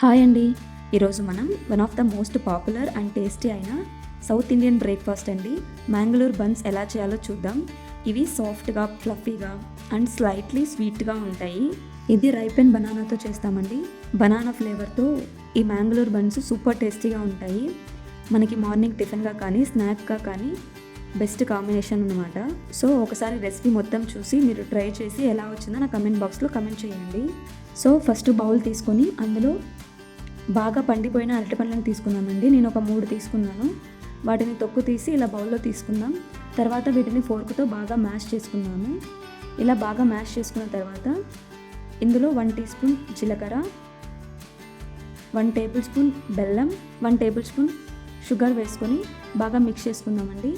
Hi అండి. ఈరోజు మనం one of the most popular and tasty అయిన సౌత్ ఇండియన్ బ్రేక్ఫాస్ట్ అండి మ్యాంగళూరు బన్స్ ఎలా చేయాలో చూద్దాం. ఇవి సాఫ్ట్గా, ఫ్లఫీగా అండ్ స్లైట్లీ స్వీట్గా ఉంటాయి. ఇది రైపెన్ బనానాతో చేస్తామండి. బనానా ఫ్లేవర్తో ఈ మ్యాంగళూరు బన్స్ సూపర్ టేస్టీగా ఉంటాయి. మనకి మార్నింగ్ టిఫిన్గా కానీ స్నాక్గా కానీ బెస్ట్ కాంబినేషన్ అనమాట. సో ఒకసారి రెసిపీ మొత్తం చూసి మీరు ట్రై చేసి ఎలా వచ్చిందో నా కమెంట్ బాక్స్లో కమెంట్ చేయండి. సో ఫస్ట్ బౌల్ తీసుకొని అందులో బాగా పండిపోయిన అరటిపండ్లను తీసుకున్నామండి. నేను ఒక 3 తీసుకున్నాను. వాటిని తొక్కు తీసి ఇలా బౌల్లో తీసుకుందాం. తర్వాత వీటిని ఫోర్క్తో బాగా మ్యాష్ చేసుకున్నాము. ఇలా బాగా మ్యాష్ చేసుకున్న తర్వాత ఇందులో 1 టీ స్పూన్ జీలకర్ర, 1 టేబుల్ స్పూన్ బెల్లం, 1 టేబుల్ స్పూన్ షుగర్ వేసుకొని బాగా మిక్స్ చేసుకుందామండి.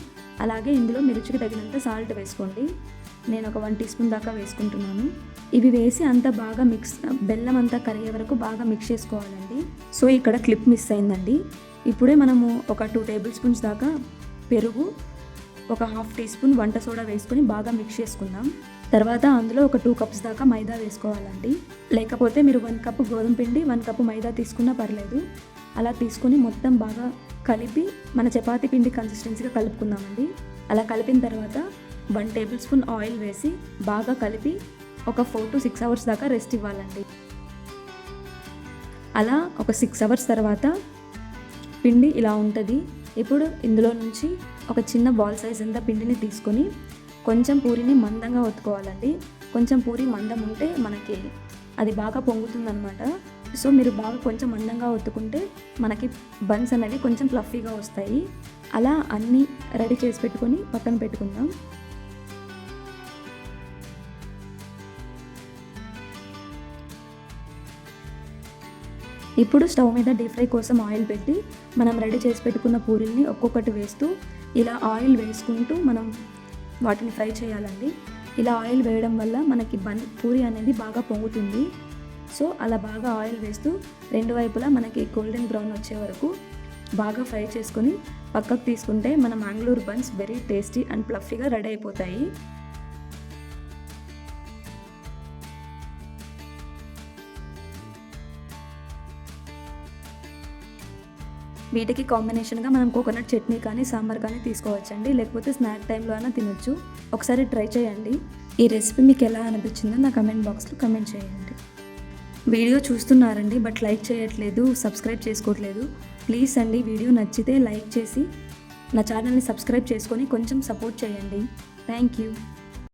అలాగే ఇందులో రుచికి తగినంత సాల్ట్ వేసుకోండి. నేను ఒక 1 టీ స్పూన్ దాకా వేసుకుంటున్నాను. ఇవి వేసి అంతా బాగా బెల్లం అంతా కరిగే వరకు బాగా మిక్స్ చేసుకోవాలండి. సో ఇక్కడ క్లిప్ మిస్ అయిందండి. ఇప్పుడే మనము ఒక 2 టేబుల్ స్పూన్స్ దాకా పెరుగు, ఒక 1/2 టీ స్పూన్ వంట సోడా వేసుకొని బాగా మిక్స్ చేసుకుందాం. తర్వాత అందులో ఒక 2 కప్స్ దాకా మైదా వేసుకోవాలండి. లేకపోతే మీరు 1 కప్ గోధుమ పిండి, 1 కప్ మైదా తీసుకున్నా పర్లేదు. అలా తీసుకొని మొత్తం బాగా కలిపి మన చపాతీ పిండి కన్సిస్టెన్సీగా కలుపుకుందామండి. అలా కలిపిన తర్వాత 1 టేబుల్ స్పూన్ ఆయిల్ వేసి బాగా కలిపి ఒక 4 to 6 అవర్స్ దాకా రెస్ట్ ఇవ్వాలండి. అలా ఒక 6 అవర్స్ తర్వాత పిండి ఇలా ఉంటుంది. ఇప్పుడు ఇందులో నుంచి ఒక చిన్న బాల్ సైజ్ అంతా పిండిని తీసుకొని కొంచెం పూరిని మందంగా ఒత్తుకోవాలండి. కొంచెం పూరి మందం ఉంటే మనకి అది బాగా పొంగుతుందనమాట. సో మీరు బాగా కొంచెం మందంగా ఒత్తుకుంటే మనకి బన్స్ అనేవి కొంచెం ఫ్లఫీగా వస్తాయి. అలా అన్నీ రెడీ చేసి పెట్టుకొని పక్కన పెట్టుకుందాం. ఇప్పుడు స్టవ్ మీద డీప్ ఫ్రై కోసం ఆయిల్ పెట్టి మనం రెడీ చేసి పెట్టుకున్న పూరీల్ని ఒక్కొక్కటి వేస్తూ ఇలా ఆయిల్ వేసుకుంటూ మనం వాటిని ఫ్రై చేయాలండి. ఇలా ఆయిల్ వేయడం వల్ల మనకి పూరి అనేది బాగా పొంగుతుంది. సో అలా బాగా ఆయిల్ వేస్తూ 2 వైపులా మనకి గోల్డెన్ బ్రౌన్ వచ్చే వరకు బాగా ఫ్రై చేసుకొని పక్కకు తీసుకుంటే మన Mangalore buns very tasty and ఫ్లఫీగా రెడీ అయిపోతాయి. వీటికి కాంబినేషన్గా మనం కోకోనట్ చట్నీ కానీ సాంబార్ కానీ తీసుకోవచ్చండి. లేకపోతే స్నాక్ టైంలో అయినా తినొచ్చు. ఒకసారి ట్రై చేయండి. ఈ రెసిపీ మీకు ఎలా అనిపించిందో నా కమెంట్ బాక్స్లో కమెంట్ చేయండి. వీడియో చూస్తున్నారండి బట్ లైక్ చేయట్లేదు, సబ్స్క్రైబ్ చేసుకోవట్లేదు. ప్లీజ్ అండి, వీడియో నచ్చితే లైక్ చేసి నా ఛానల్ని సబ్స్క్రైబ్ చేసుకొని కొంచెం సపోర్ట్ చేయండి. Thank you.